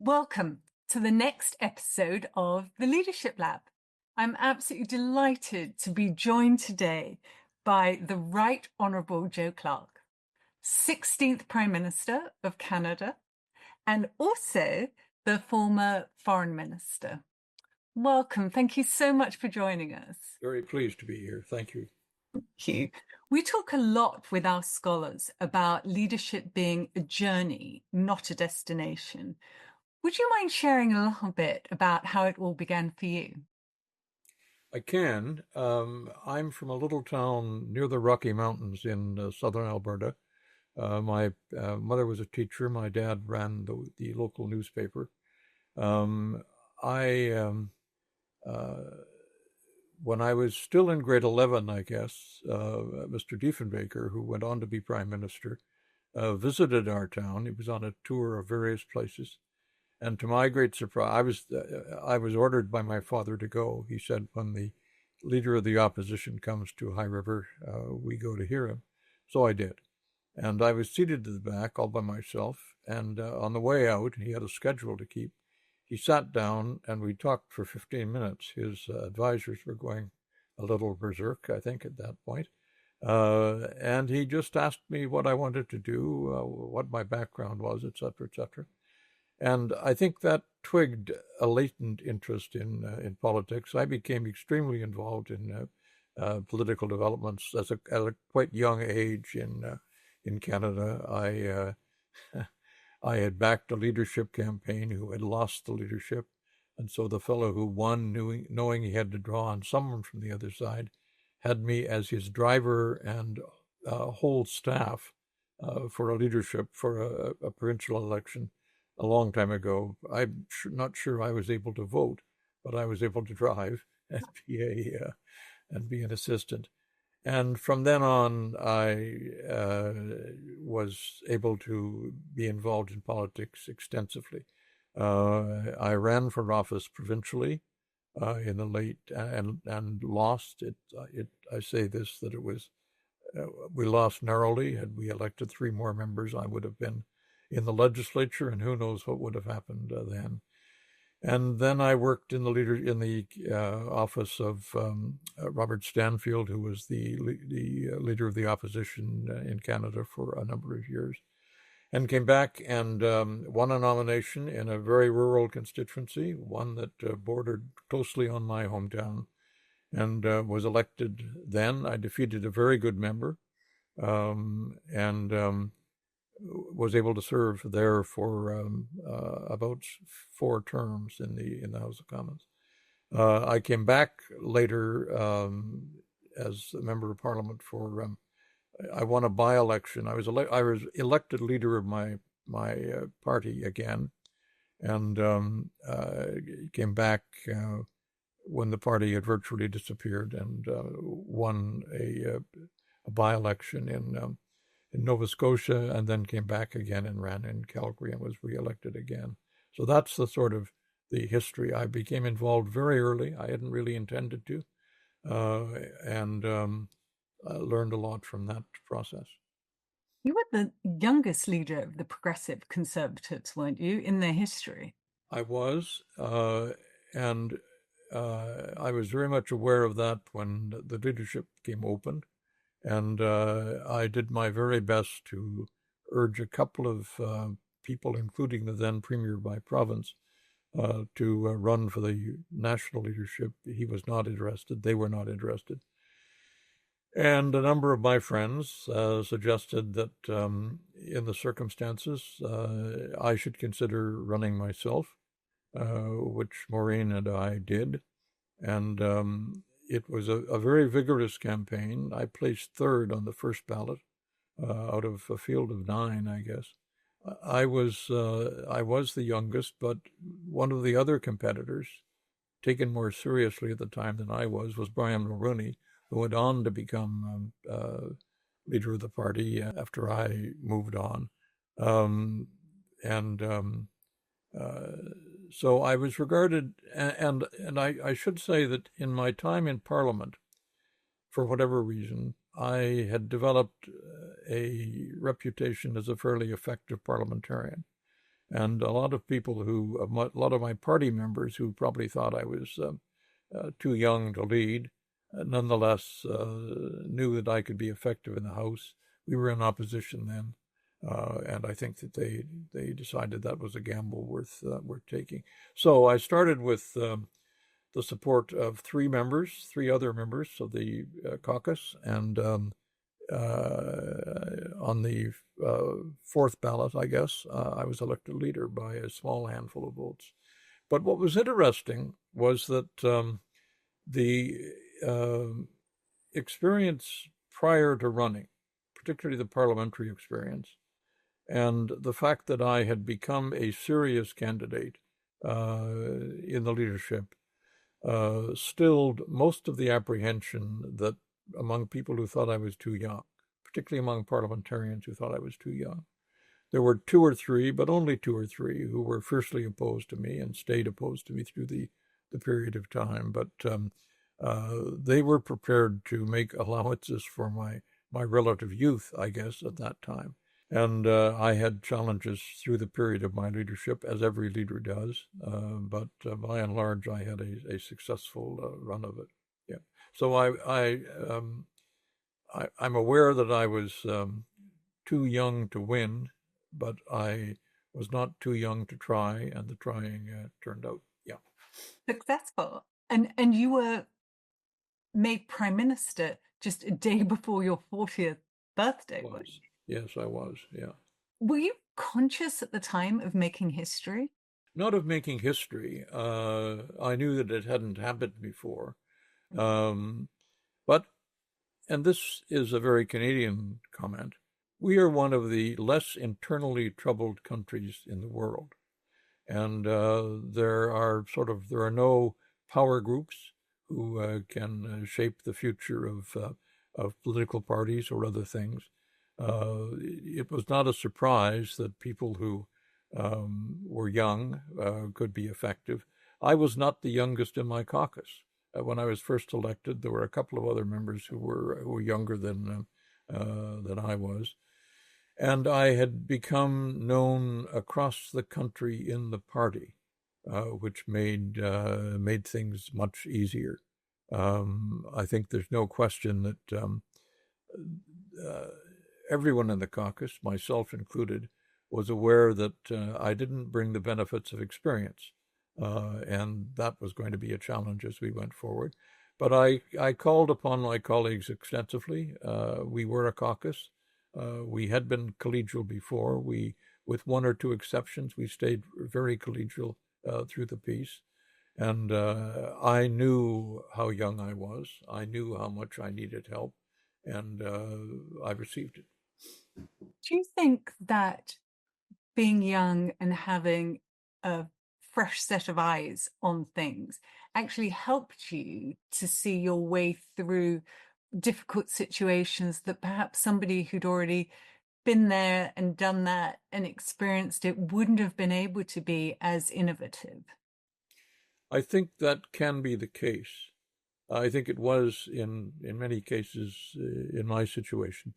Welcome to the next episode of the Leadership Lab. I'm absolutely delighted to be joined today by the Right Honourable Joe Clark, 16th Prime Minister of Canada, and also the former Foreign Minister. Welcome. Thank you so much for joining us. Very pleased to be here. Thank you. Thank you. We talk a lot with our scholars about leadership being a journey, not a destination. Would you mind sharing a little bit about how it all began for you? I can. I'm from a little town near the Rocky Mountains in southern Alberta. My mother was a teacher. My dad ran the local newspaper. When I was still in grade 11, I guess, Mr. Diefenbaker, who went on to be Prime Minister, visited our town. He was on a tour of various places. And to my great surprise, I was ordered by my father to go. He said, when the leader of the opposition comes to High River, we go to hear him. So I did. And I was seated at the back all by myself. And on the way out, he had a schedule to keep. He sat down and we talked for 15 minutes. His advisors were going a little berserk, I think, at that point. And he just asked me what I wanted to do, what my background was, et cetera, et cetera. And I think that twigged a latent interest in politics. I became extremely involved in political developments at a quite young age in Canada. I had backed a leadership campaign who had lost the leadership, and so the fellow who won, knowing he had to draw on someone from the other side, had me as his driver and whole staff for a leadership for a provincial election. A long time ago. I'm not sure I was able to vote, but I was able to drive and be an assistant. And from then on, I was able to be involved in politics extensively. I ran for office provincially in the late and lost it. I say this that it was we lost narrowly. Had we elected 3 more members, I would have been in the legislature, and who knows what would have happened then. And then I worked in the office of Robert Stanfield, who was the leader of the opposition in Canada for a number of years, and came back and won a nomination in a very rural constituency, one that bordered closely on my hometown, and was elected then. I defeated a very good member, and was able to serve there for about 4 terms in the House of Commons. I came back later as a member of Parliament for. I won a by-election. I was elected leader of my party again, and came back when the party had virtually disappeared, and won a by-election in Nova Scotia, and then came back again and ran in Calgary and was reelected again. So that's the sort of the history. I became involved very early. I hadn't really intended to, and learned a lot from that process. You were the youngest leader of the Progressive Conservatives, weren't you, in their history? I was, and I was very much aware of that when the leadership came open. And I did my very best to urge a couple of people, including the then premier by province, to run for the national leadership. He was not interested. They were not interested. And a number of my friends suggested that in the circumstances, I should consider running myself, which Maureen and I did. And it was a very vigorous campaign. I placed 3rd on the first ballot out of a field of 9, I guess. I was the youngest, but one of the other competitors, taken more seriously at the time than I was Brian Mulroney, who went on to become leader of the party after I moved on. So I was regarded, and I should say that in my time in Parliament, for whatever reason, I had developed a reputation as a fairly effective parliamentarian. And a lot of people a lot of my party members who probably thought I was too young to lead, nonetheless knew that I could be effective in the House. We were in opposition then, and I think that they decided that was a gamble worth taking. So I started with the support of three other members of the caucus, and on the fourth ballot, I guess, I was elected leader by a small handful of votes. But what was interesting was that the experience prior to running, particularly the parliamentary experience, and the fact that I had become a serious candidate in the leadership stilled most of the apprehension that among people who thought I was too young, particularly among parliamentarians who thought I was too young. There were two or three, but only two or three, who were fiercely opposed to me and stayed opposed to me through the period of time. But they were prepared to make allowances for my relative youth, I guess, at that time. And I had challenges through the period of my leadership, as every leader does. But by and large, I had a successful run of it. Yeah. So I'm aware that I was too young to win, but I was not too young to try, and the trying turned out, yeah, successful. And you were made prime minister just a day before your 40th birthday. was. Yes, I was, yeah. Were you conscious at the time of making history? Not of making history. I knew that it hadn't happened before. But, and this is a very Canadian comment, we are one of the less internally troubled countries in the world. And there are no power groups who can shape the future of political parties or other things. It was not a surprise that people who were young could be effective. I was not the youngest in my caucus. When I was first elected, there were a couple of other members who were younger than I was. And I had become known across the country in the party, which made things much easier. I think there's no question that everyone in the caucus, myself included, was aware that I didn't bring the benefits of experience, and that was going to be a challenge as we went forward. But I called upon my colleagues extensively. We were a caucus. We had been collegial before. With one or two exceptions, we stayed very collegial through the piece. And I knew how young I was. I knew how much I needed help, and I received it. Do you think that being young and having a fresh set of eyes on things actually helped you to see your way through difficult situations that perhaps somebody who'd already been there and done that and experienced it wouldn't have been able to be as innovative? I think that can be the case. I think it was in many cases in my situation.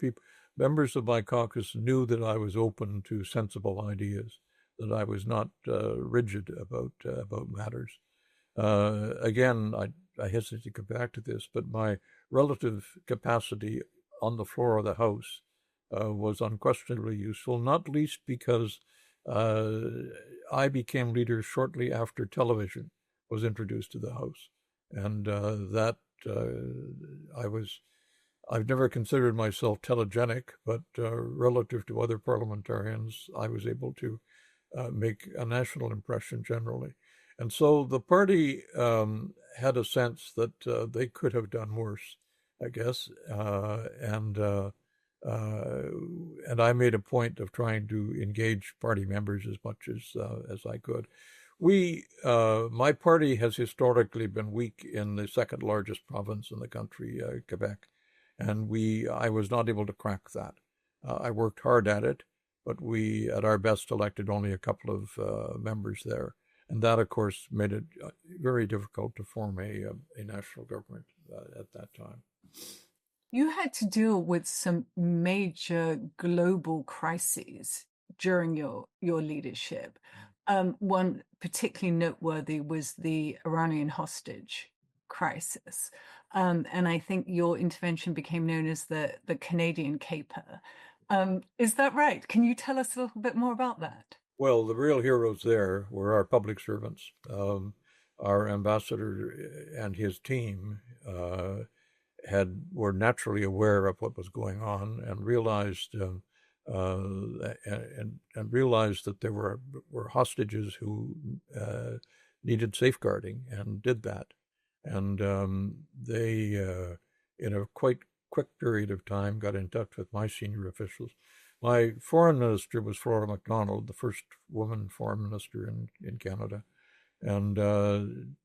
Members of my caucus knew that I was open to sensible ideas, that I was not rigid about matters. Again, I hesitate to come back to this, but my relative capacity on the floor of the House was unquestionably useful, not least because I became leader shortly after television was introduced to the House. And I've never considered myself telegenic, but relative to other parliamentarians, I was able to make a national impression generally. And so the party had a sense that they could have done worse, I guess. And I made a point of trying to engage party members as much as I could. My party has historically been weak in the second largest province in the country, Quebec, and I was not able to crack that. I worked hard at it, but we, at our best, elected only a couple of members there, and that, of course, made it very difficult to form a national government at that time. You had to deal with some major global crises. during your leadership. One particularly noteworthy was the Iranian hostage crisis. And I think your intervention became known as the Canadian caper. Is that right? Can you tell us a little bit more about that? Well, the real heroes there were our public servants. Our ambassador and his team were naturally aware of what was going on and realized and realized that there were hostages who needed safeguarding and did that. And they, in a quite quick period of time, got in touch with my senior officials. My foreign minister was Flora MacDonald, the first woman foreign minister in Canada. And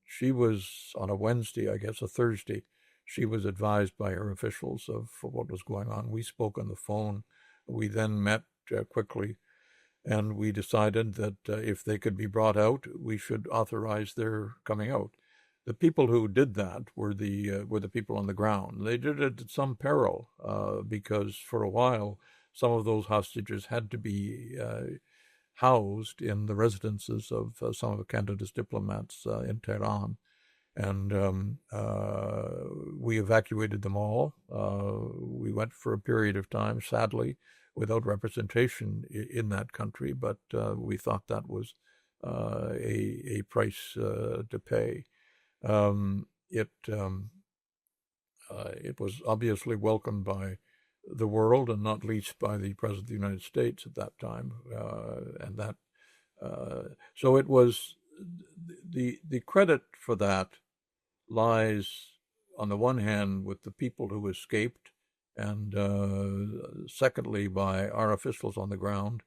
she was on a Wednesday, I guess, a Thursday. She was advised by her officials of what was going on. We spoke on the phone. We then met quickly, and we decided that if they could be brought out, we should authorize their coming out. The people who did that were the people on the ground. They did it at some peril because for a while some of those hostages had to be housed in the residences of some of Canada's diplomats in Tehran. And we evacuated them all. We went for a period of time, sadly, without representation in that country, but we thought that was a price to pay. It was obviously welcomed by the world, and not least by the President of the United States at that time, so it was the credit for that lies on the one hand with the people who escaped, and secondly by our officials on the ground,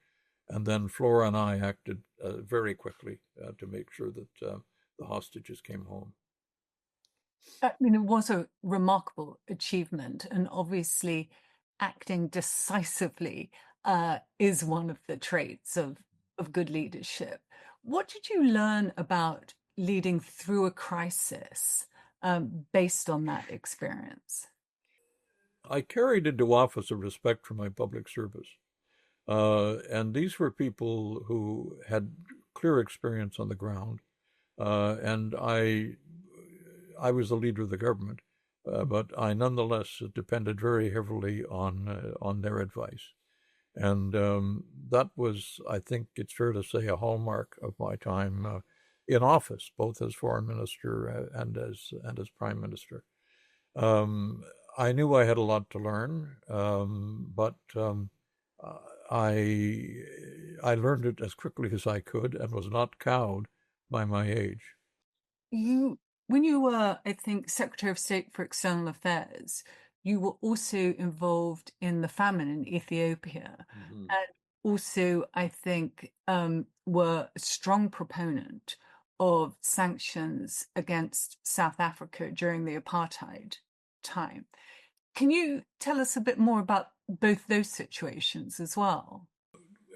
and then Flora and I acted very quickly to make sure that the hostages came home. I mean, it was a remarkable achievement, and obviously acting decisively is one of the traits of good leadership. What did you learn about leading through a crisis based on that experience? I carried into office a respect for my public service. And these were people who had clear experience on the ground. And I was the leader of the government, but I nonetheless depended very heavily on their advice. And that was, I think it's fair to say, a hallmark of my time in office, both as foreign minister and as prime minister. I knew I had a lot to learn, but I learned it as quickly as I could and was not cowed by my age. When you were, I think, Secretary of State for External Affairs, you were also involved in the famine in Ethiopia, and also, I think, were a strong proponent of sanctions against South Africa during the apartheid time. Can you tell us a bit more about both those situations as well?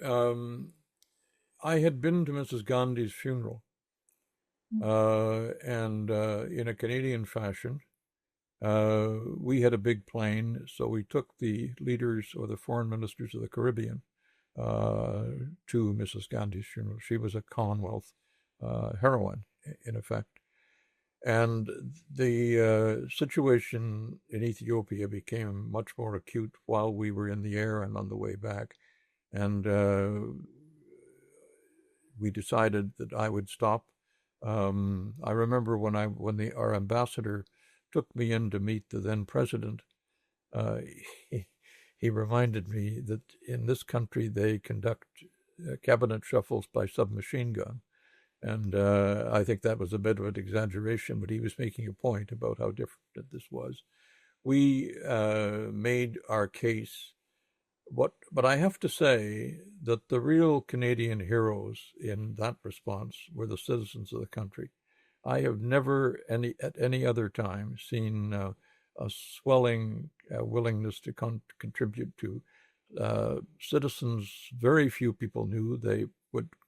I had been to Mrs. Gandhi's funeral, and in a Canadian fashion, we had a big plane, so we took the leaders or the foreign ministers of the Caribbean to Mrs. Gandhi's funeral. She was a Commonwealth heroine, in effect. And the situation in Ethiopia became much more acute while we were in the air and on the way back. And we decided that I would stop. I remember when our ambassador took me in to meet the then president, he reminded me that in this country they conduct cabinet shuffles by submachine gun. And I think that was a bit of an exaggeration, but he was making a point about how different this was. We made our case. But I have to say that the real Canadian heroes in that response were the citizens of the country. I have never at any other time seen a swelling willingness to contribute to citizens. Very few people knew they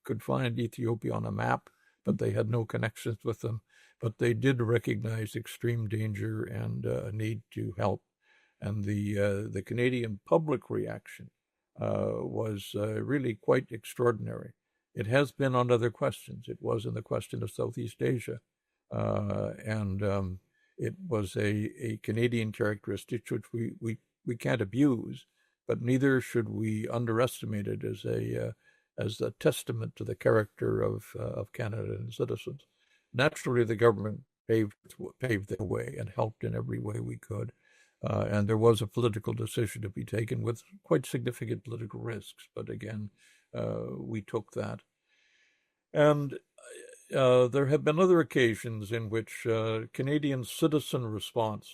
could find Ethiopia on a map, but they had no connections with them. But they did recognize extreme danger and a need to help. And the Canadian public reaction was really quite extraordinary. It has been on other questions. It was in the question of Southeast Asia. And it was a Canadian characteristic which we can't abuse, but neither should we underestimate it as a testament to the character of Canada and citizens. Naturally, the government paved the way and helped in every way we could. And there was a political decision to be taken with quite significant political risks. But again, we took that. And there have been other occasions in which Canadian citizen response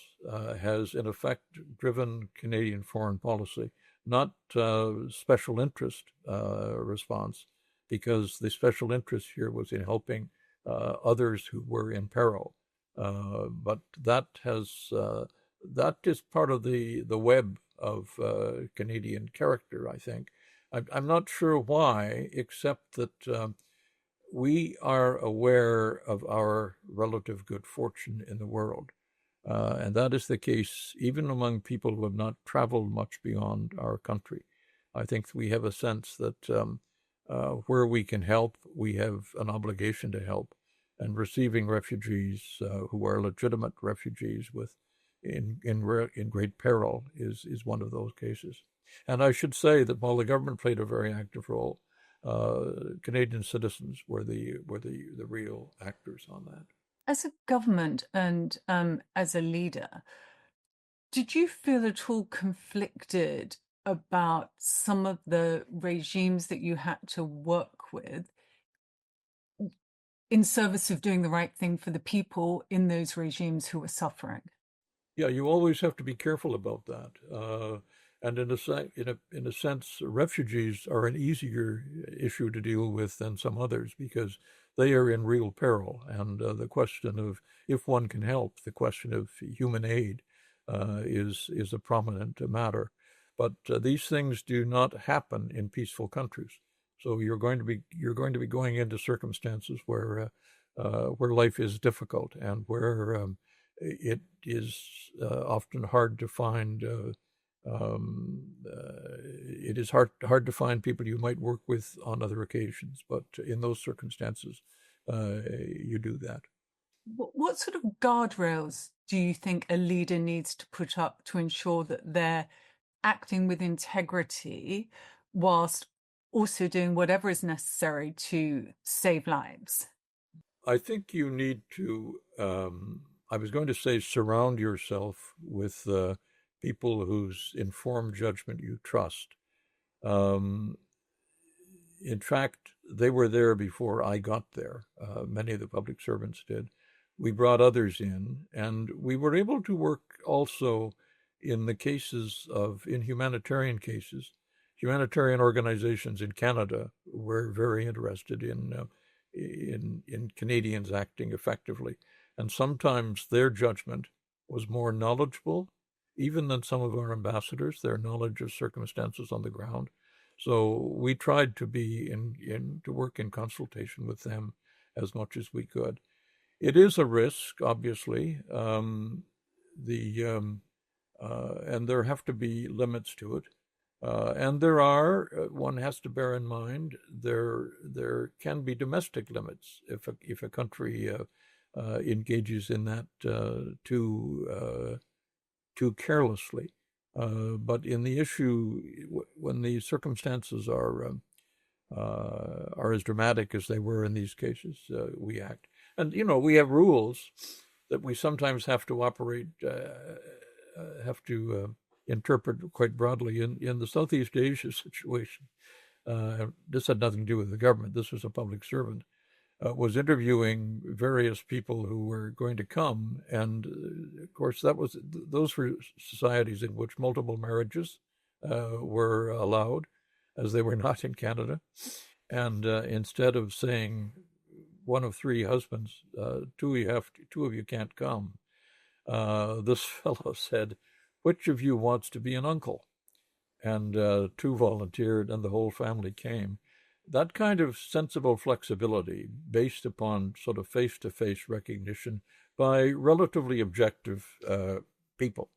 has, in effect, driven Canadian foreign policy, not special interest response, because the special interest here was in helping others who were in peril. But that is part of the web of Canadian character, I think. I'm not sure why, except that we are aware of our relative good fortune in the world. And that is the case even among people who have not traveled much beyond our country. I think we have a sense that where we can help, we have an obligation to help. And receiving refugees who are legitimate refugees in great peril is one of those cases. And I should say that while the government played a very active role, Canadian citizens were the real actors on that. As a government and as a leader, did you feel at all conflicted about some of the regimes that you had to work with in service of doing the right thing for the people in those regimes who were suffering? Yeah, you always have to be careful about that. And in a sense, refugees are an easier issue to deal with than some others because they are in real peril. And the question of if one can help, the question of human aid is a prominent matter. But these things do not happen in peaceful countries. So you're going to be going into circumstances where life is difficult and where it is often hard to find. It is hard to find people you might work with on other occasions, but in those circumstances, you do that. What sort of guardrails do you think a leader needs to put up to ensure that they're acting with integrity whilst also doing whatever is necessary to save lives? I think you need to, I was going to say, surround yourself with people whose informed judgment you trust. In fact, they were there before I got there. Many of the public servants did. We brought others in, and we were able to work also in humanitarian cases. Humanitarian organizations in Canada were very interested in Canadians acting effectively, and sometimes their judgment was more knowledgeable even than some of our ambassadors, their knowledge of circumstances on the ground. So we tried to to work in consultation with them as much as we could. It is a risk, obviously, and there have to be limits to it. And one has to bear in mind, there can be domestic limits if a country engages in that too carelessly. But in the issue, when the circumstances are as dramatic as they were in these cases, we act. And, we have rules that we sometimes have to interpret quite broadly. In the Southeast Asia situation, this had nothing to do with the government. This was a public servant. Was interviewing various people who were going to come, and of course those were societies in which multiple marriages were allowed, as they were not in Canada. And instead of saying one of three husbands, two of you can't come, this fellow said, "Which of you wants to be an uncle?" And two volunteered, and the whole family came. That kind of sensible flexibility based upon sort of face-to-face recognition by relatively objective people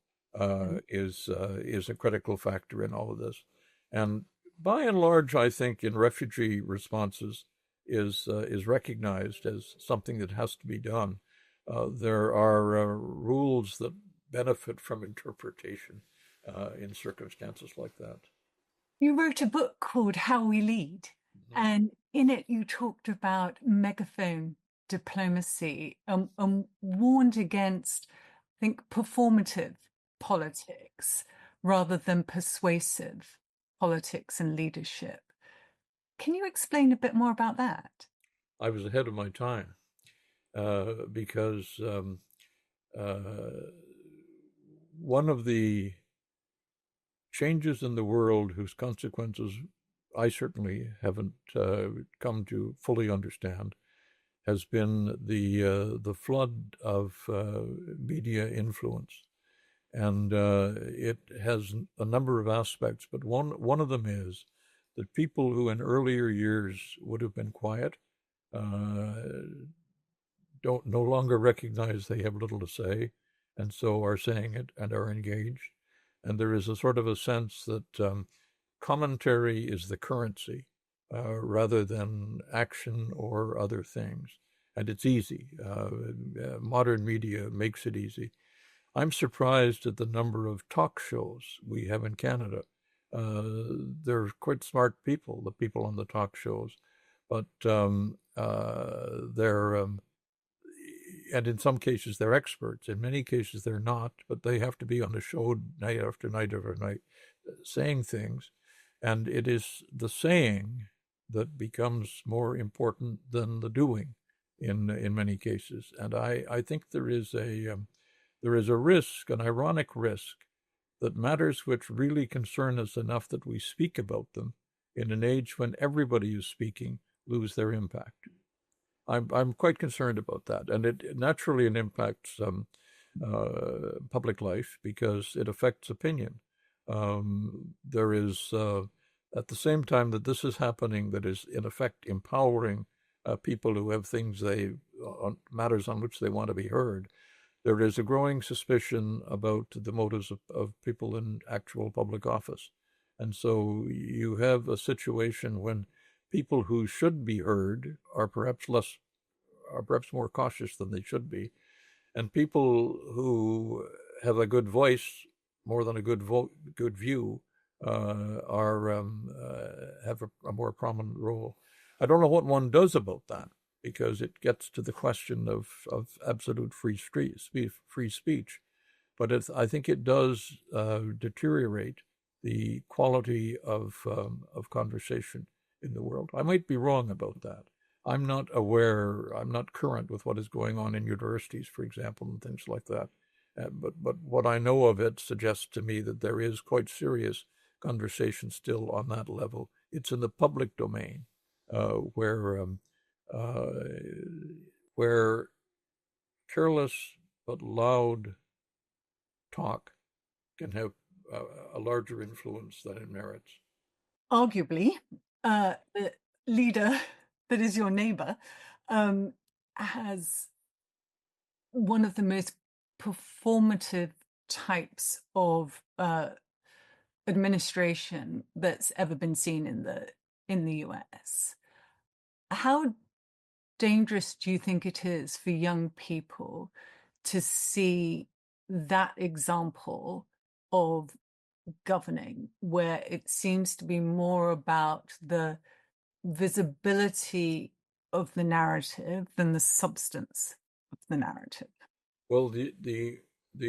is a critical factor in all of this. And by and large, I think in refugee responses is recognized as something that has to be done. There are rules that benefit from interpretation in circumstances like that. You wrote a book called How We Lead, Mhm. and in it you talked about megaphone diplomacy and warned against, I think, performative politics rather than persuasive politics and leadership. Can you explain a bit more about that? I was ahead of my time because uh, one of the changes in the world whose consequences I certainly haven't come to fully understand has been the flood of media influence, and it has a number of aspects. But one of them is that people who in earlier years would have been quiet uh, don't no longer recognize they have little to say, and so are saying it and are engaged. And there is a sort of a sense that commentary is the currency rather than action or other things. And it's easy. Modern media makes it easy. I'm surprised at the number of talk shows we have in Canada. They're quite smart people, the people on the talk shows, but they're and in some cases they're experts. In many cases they're not, but they have to be on the show night after night after night, saying things, and it is the saying that becomes more important than the doing in many cases. And I think there is a risk, an ironic risk, that matters which really concern us enough that we speak about them in an age when everybody is speaking lose their impact. I'm quite concerned about that, and it naturally it impacts public life because it affects opinion. There is at the same time that this is happening, that is in effect empowering people who have things they on matters on which they want to be heard. There is a growing suspicion about the motives of people in actual public office, and so you have a situation when people who should be heard are perhaps more cautious than they should be, and people who have a good voice more than a good view are have a more prominent role. I don't know what one does about that because it gets to the question of absolute free speech. But I think it does deteriorate the quality of conversation in the world. I might be wrong about that. I'm not aware. I'm not current with what is going on in universities, for example, and things like that. But what I know of it suggests to me that there is quite serious conversation still on that level. It's in the public domain uh, where uh, where careless but loud talk can have a larger influence than it merits. Arguably, the leader that is your neighbor um, has one of the most performative types of administration that's ever been seen in the US. How dangerous do you think it is for young people to see that example of governing where it seems to be more about the visibility of the narrative than the substance of the narrative? Well, the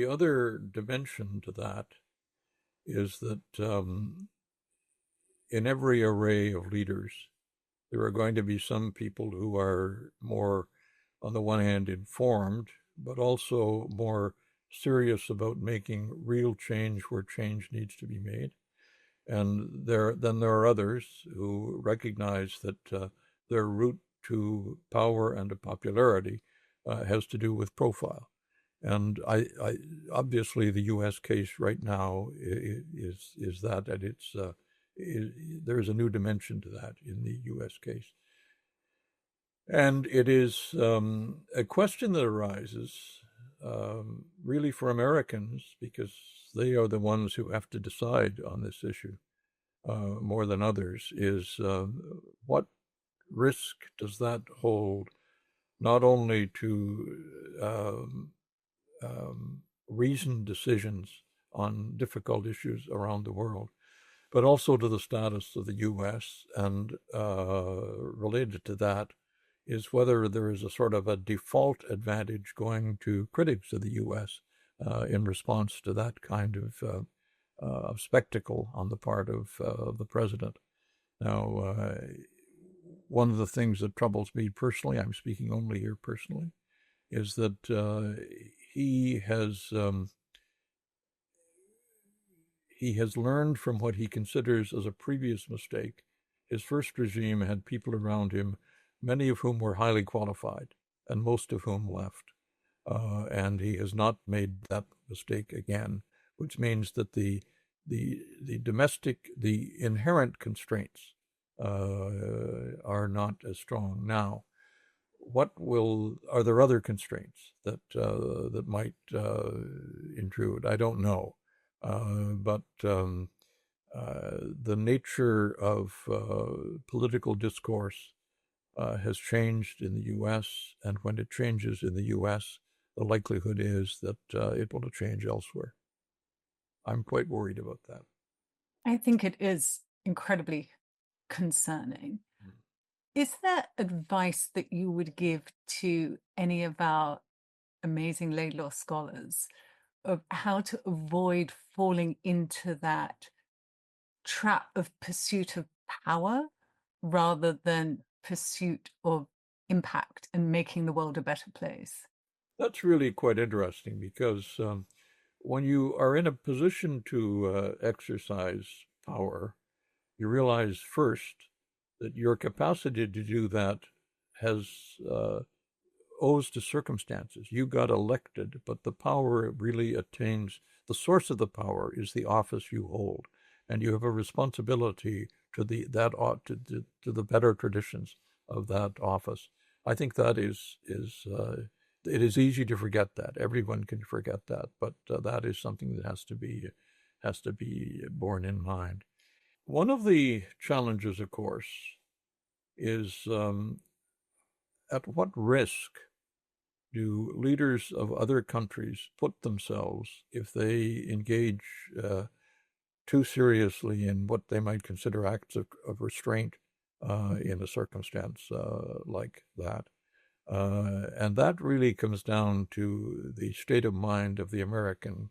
other dimension to that is that in every array of leaders, there are going to be some people who are more, on the one hand, informed, but also more serious about making real change where change needs to be made. And then there are others who recognize that their route to power and to popularity has to do with profile. And I obviously the U.S. case right now is that, and there is a new dimension to that in the U.S. case, and it is a question that arises really for Americans because they are the ones who have to decide on this issue. more than others is what risk does that hold, not only to reasoned decisions on difficult issues around the world, but also to the status of the U.S. And related to that is whether there is a sort of a default advantage going to critics of the U.S. In response to that kind of spectacle on the part of the president. Now, one of the things that troubles me personally, I'm speaking only here personally, is that he has learned from what he considers as a previous mistake. His first regime had people around him, many of whom were highly qualified, and most of whom left. And he has not made that mistake again, which means that the inherent constraints are not as strong now. Are there other constraints that might intrude? I don't know. But the nature of political discourse has changed in the U.S., and when it changes in the U.S., the likelihood is that it will change elsewhere. I'm quite worried about that. I think it is incredibly concerning. Is there advice that you would give to any of our amazing Laidlaw scholars of how to avoid falling into that trap of pursuit of power rather than pursuit of impact and making the world a better place? That's really quite interesting because when you are in a position to exercise power, you realize first that your capacity to do that has owes to circumstances. You got elected, but the power really attains, the source of the power is the office you hold, and you have a responsibility to the better traditions of that office. I think that is it is easy to forget that. Everyone can forget that, but that is something that has to be borne in mind. One of the challenges, of course, is at what risk do leaders of other countries put themselves if they engage too seriously in what they might consider acts of restraint in a circumstance like that? And that really comes down to the state of mind of the American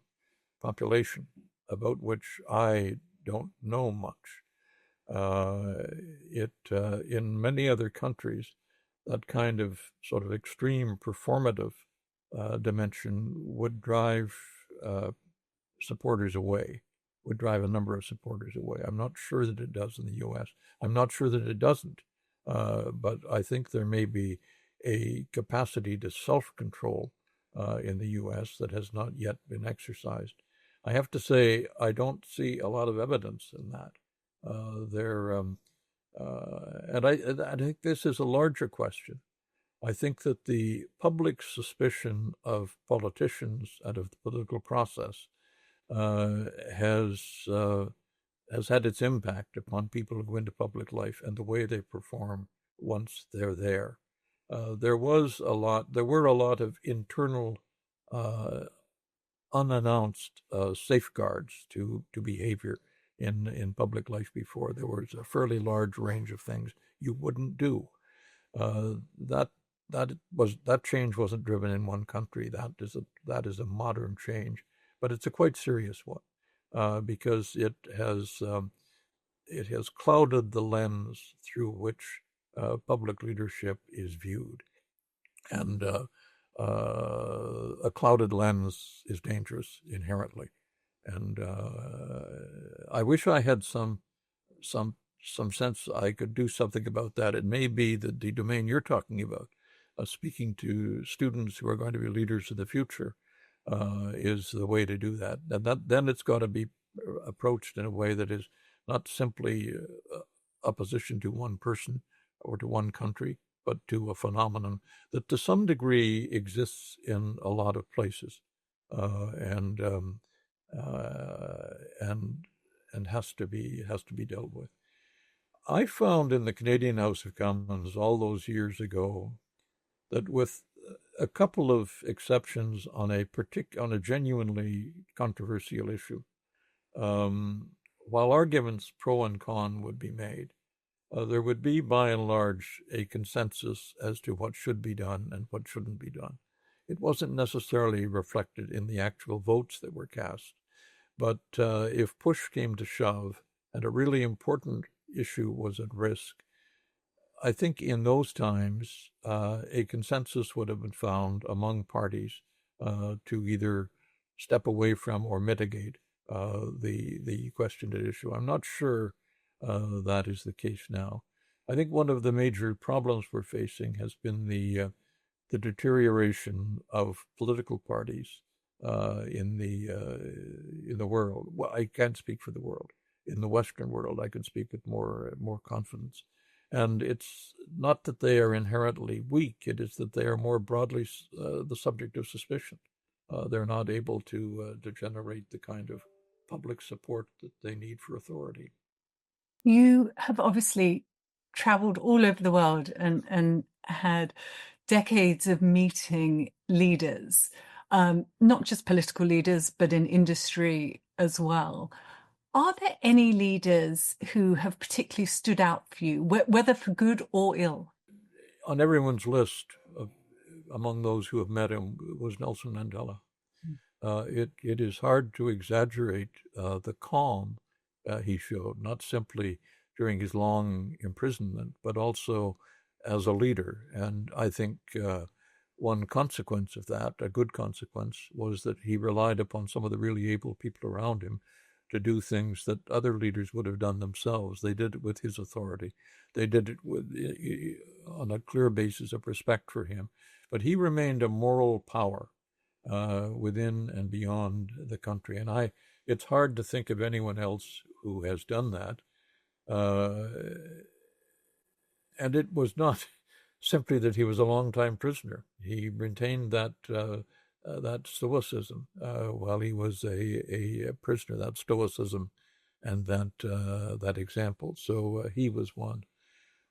population, about which I don't know much. In many other countries, that kind of sort of extreme performative dimension would drive supporters away, would drive a number of supporters away. I'm not sure that it does in the U.S. I'm not sure that it doesn't, but I think there may be a capacity to self-control in the U.S. that has not yet been exercised. I have to say, I don't see a lot of evidence in that. And I think this is a larger question. I think that the public suspicion of politicians and of the political process has had its impact upon people who go into public life and the way they perform once they're there. There were a lot of internal unannounced safeguards to behavior in public life before. There was a fairly large range of things you wouldn't do. That change wasn't driven in one country. That is a modern change, but it's a quite serious one because it has clouded the lens through which public leadership is viewed, and a clouded lens is dangerous inherently. And I wish I had some sense I could do something about that. It may be that the domain you're talking about, speaking to students who are going to be leaders of the future, is the way to do that. And then it's got to be approached in a way that is not simply opposition to one person or to one country, but to a phenomenon that to some degree exists in a lot of places. And and has to be dealt with. I found in the Canadian House of Commons all those years ago that, with a couple of exceptions on a genuinely controversial issue, while arguments pro and con would be made, there would be, by and large, a consensus as to what should be done and what shouldn't be done. It wasn't necessarily reflected in the actual votes that were cast, but if push came to shove and a really important issue was at risk, I think in those times a consensus would have been found among parties to either step away from or mitigate the questioned issue. I'm not sure that is the case now. I think one of the major problems we're facing has been the deterioration of political parties in the world. Well, I can't speak for the world. In the Western world, I can speak with more confidence. And it's not that they are inherently weak; it is that they are more broadly the subject of suspicion. They're not able to generate the kind of public support that they need for authority. You have obviously traveled all over the world and had decades of meeting leaders, not just political leaders, but in industry as well. Are there any leaders who have particularly stood out for you, whether for good or ill? On everyone's list among those who have met him was Nelson Mandela. It is hard to exaggerate the calm he showed, not simply during his long imprisonment, but also as a leader. And I think one consequence of that, a good consequence, was that he relied upon some of the really able people around him to do things that other leaders would have done themselves. They did it with his authority. They did it on a clear basis of respect for him. But he remained a moral power within and beyond the country. And it's hard to think of anyone else who has done that. And it was not simply that he was a long-time prisoner. He maintained that stoicism while he was a prisoner, that stoicism and that example. So he was one.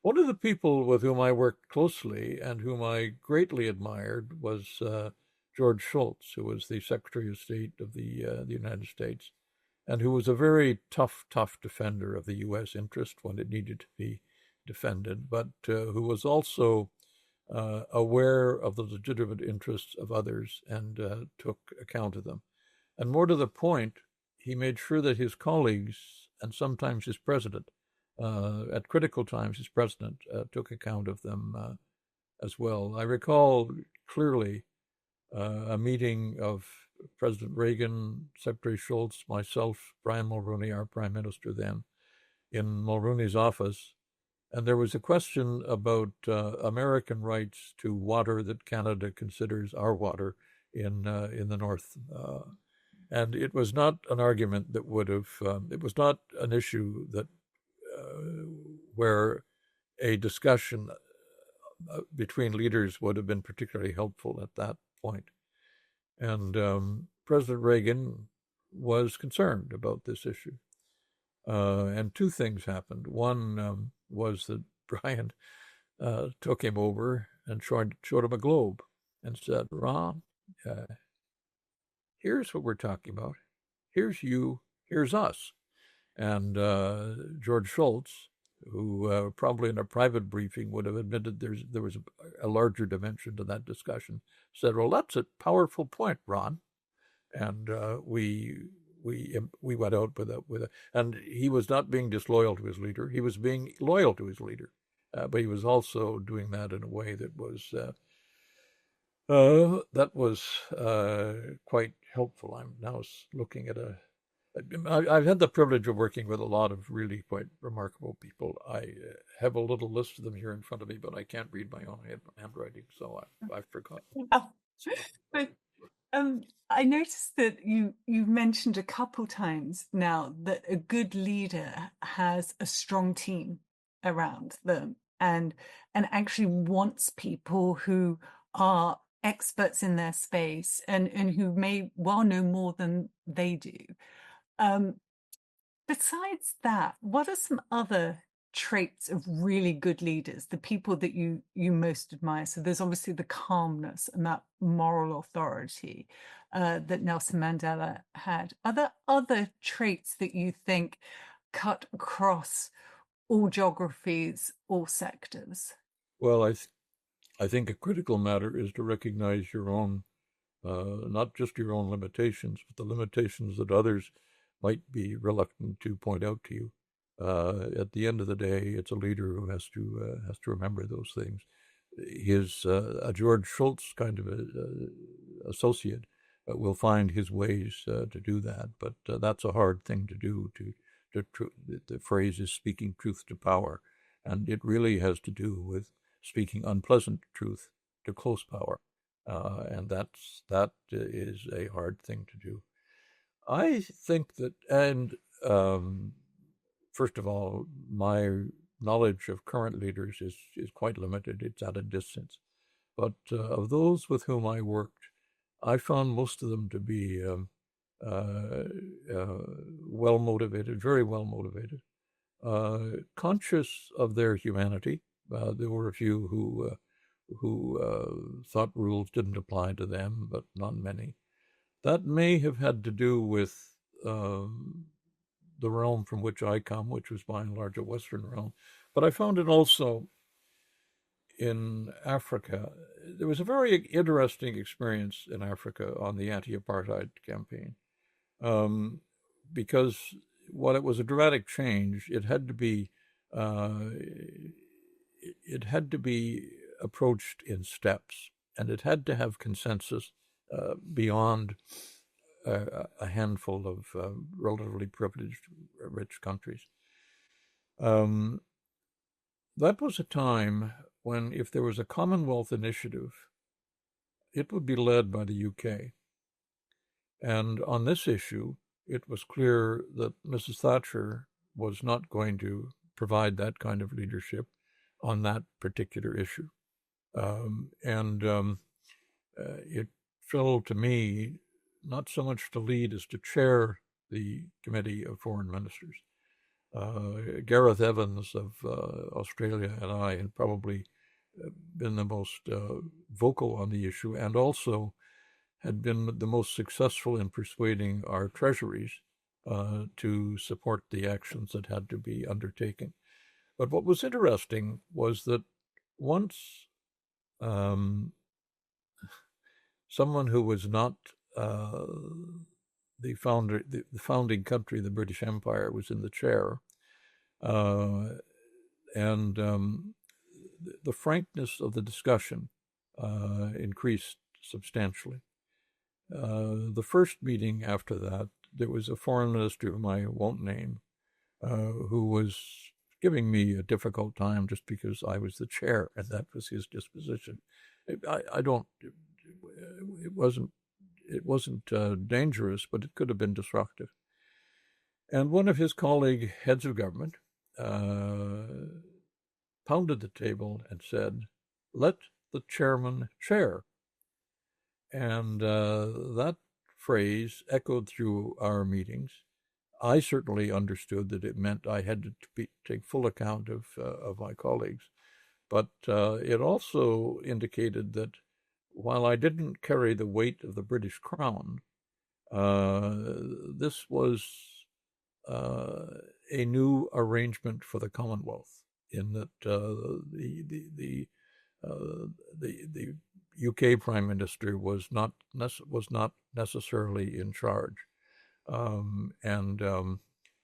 One of the people with whom I worked closely and whom I greatly admired was George Shultz, who was the Secretary of State of the United States, and who was a very tough defender of the U.S. interest when it needed to be defended, but who was also aware of the legitimate interests of others and took account of them. And more to the point, he made sure that his colleagues, and sometimes his president, at critical times his president, took account of them as well. I recall clearly a meeting of President Reagan, Secretary Shultz, myself, Brian Mulroney, our prime minister then, in Mulroney's office. And there was a question about American rights to water that Canada considers our water in the North. And it was not an argument that would have, it was not an issue that where a discussion between leaders would have been particularly helpful at that point. And President Reagan was concerned about this issue. And two things happened. One was that Brian took him over and showed him a globe and said, Ron, here's what we're talking about. Here's you, here's us. And George Shultz, who probably in a private briefing would have admitted there was a larger dimension to that discussion, said, well, that's a powerful point, Ron. And we went out with it. And he was not being disloyal to his leader. He was being loyal to his leader. But he was also doing that in a way that was quite helpful. I'm now looking at I've had the privilege of working with a lot of really quite remarkable people. I have a little list of them here in front of me, but I can't read my own handwriting, so I've forgotten. But I noticed that you've mentioned a couple times now that a good leader has a strong team around them and actually wants people who are experts in their space and who may well know more than they do. Besides that, what are some other traits of really good leaders, the people that you most admire? So there's obviously the calmness and that moral authority that Nelson Mandela had. Are there other traits that you think cut across all geographies, all sectors? Well, I think a critical matter is to recognize your own, not just your own limitations, but the limitations that others might be reluctant to point out to you. At the end of the day, it's a leader who has to remember those things. His a George Shultz kind of associate will find his ways to do that, but that's a hard thing to do. The phrase is speaking truth to power, and it really has to do with speaking unpleasant truth to close power, and that is a hard thing to do. I think that, and first of all, my knowledge of current leaders is quite limited. It's at a distance. But of those with whom I worked, I found most of them to be uh, well motivated, very well motivated, conscious of their humanity. There were a few who thought rules didn't apply to them, but not many. That may have had to do with the realm from which I come, which was by and large a Western realm. But I found it also in Africa. There was a very interesting experience in Africa on the anti-apartheid campaign, um, because while it was a dramatic change, uh, it had to be approached in steps, and it had to have consensus beyond a handful of relatively privileged, rich countries. Um, that was a time when, if there was a Commonwealth initiative, it would be led by the UK. And on this issue, it was clear that Mrs. Thatcher was not going to provide that kind of leadership on that particular issue. It fell to me not so much to lead as to chair the Committee of Foreign Ministers. Gareth Evans of Australia and I had probably been the most vocal on the issue, and also had been the most successful in persuading our treasuries to support the actions that had to be undertaken. But what was interesting was that once someone who was not the founding country, the British Empire, was in the chair, and the frankness of the discussion increased substantially. The first meeting after that, there was a foreign minister whom I won't name, who was giving me a difficult time just because I was the chair, and that was his disposition. I don't. It wasn't dangerous, but it could have been disruptive. And one of his colleague heads of government pounded the table and said, "Let the chairman chair." And that phrase echoed through our meetings. I certainly understood that it meant I had to take full account of my colleagues. But it also indicated that while I didn't carry the weight of the British crown, this was a new arrangement for the Commonwealth, in that the UK Prime Minister was not necessarily in charge, and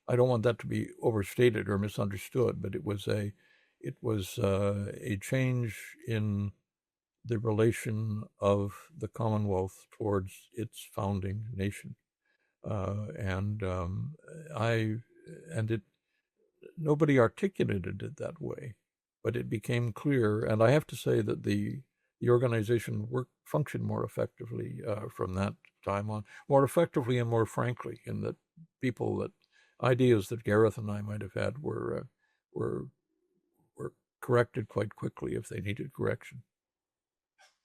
I don't want that to be overstated or misunderstood, but it was a change in the relation of the Commonwealth towards its founding nation, and it nobody articulated it that way, but it became clear, and I have to say that the organization functioned more effectively from that time on, more effectively and more frankly, in that ideas that Gareth and I might have had were corrected quite quickly if they needed correction.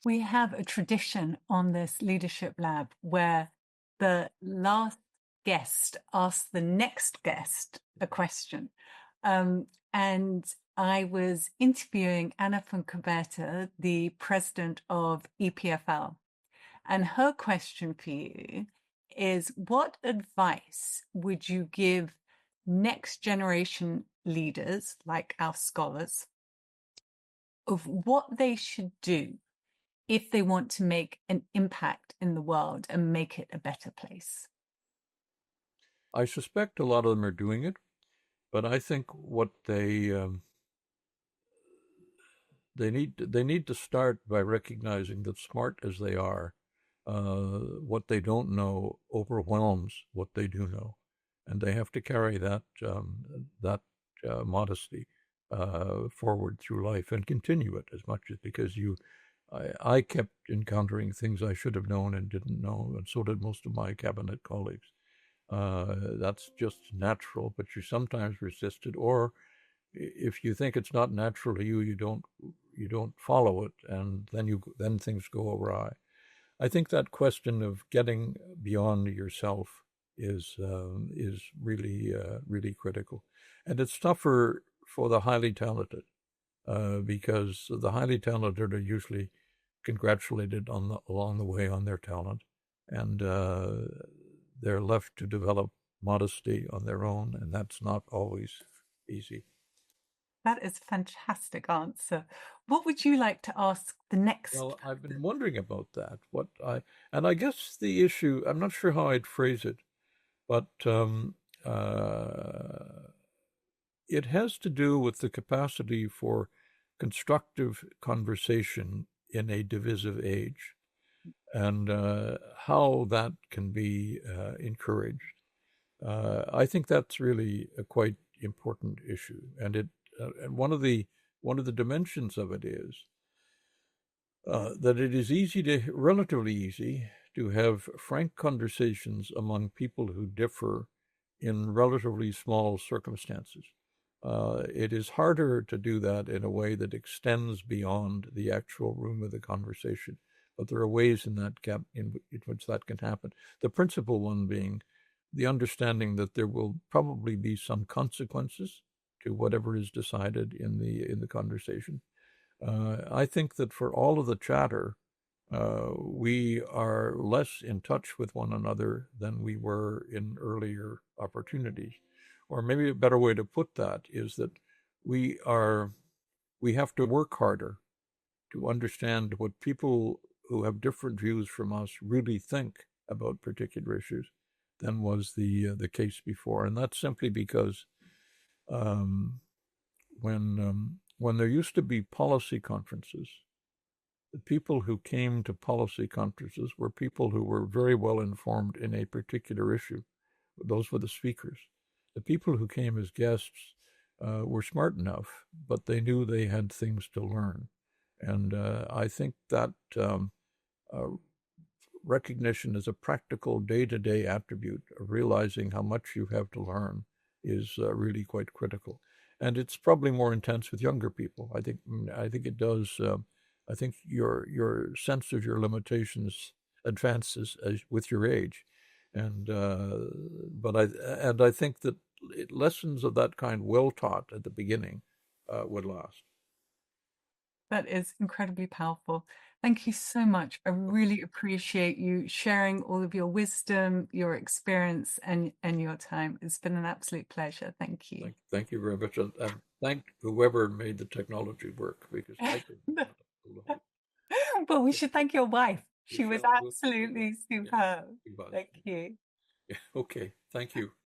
We have a tradition on this Leadership Lab where the last guest asked the next guest a question. And I was interviewing Anna von Kuberta, the president of EPFL. And her question for you is, what advice would you give next generation leaders, like our scholars, of what they should do if they want to make an impact in the world and make it a better place? I suspect a lot of them are doing it, but I think what they need to start by recognizing that, smart as they are, what they don't know overwhelms what they do know, and they have to carry that modesty forward through life and continue it as much as, because I kept encountering things I should have known and didn't know, and so did most of my cabinet colleagues. That's just natural, but you sometimes resist it, or if you think it's not natural to you, you don't follow it, and then things go awry. I think that question of getting beyond yourself is really critical, and it's tougher for the highly talented, because the highly talented are usually congratulated along the way on their talent, and they're left to develop modesty on their own, and that's not always easy. That is a fantastic answer. What would you like to ask the next Well, I've been person? wondering about that. And I guess the issue, I'm not sure how I'd phrase it, but it has to do with the capacity for constructive conversation in a divisive age, and how that can be encouraged. I think that's really a quite important issue, and one of the dimensions of it is that it is relatively easy, to have frank conversations among people who differ in relatively small circumstances. It is harder to do that in a way that extends beyond the actual room of the conversation, but there are ways in which that can happen. The principal one being the understanding that there will probably be some consequences to whatever is decided in the conversation. I think that for all of the chatter, we are less in touch with one another than we were in earlier opportunities. Or maybe a better way to put that is that we have to work harder to understand what people who have different views from us really think about particular issues than was the case before, and that's simply because um, when there used to be policy conferences, the people who came to policy conferences were people who were very well informed in a particular issue. Those were the speakers. The people who came as guests were smart enough, but they knew they had things to learn. And I think that uh, recognition as a practical day-to-day attribute of realizing how much you have to learn is really quite critical. And it's probably more intense with younger people. I think it does. I think your sense of your limitations advances with your age, and I think that lessons of that kind, well taught at the beginning, would last. That is incredibly powerful. Thank you so much. I really appreciate you sharing all of your wisdom, your experience, and your time. It's been an absolute pleasure. Thank you. Thank you very much, and thank whoever made the technology work, because I couldn't have done it alone. Well, we should thank your wife. We She was shall. absolutely Yeah, superb. it was. Thank you. Yeah, okay. Thank you.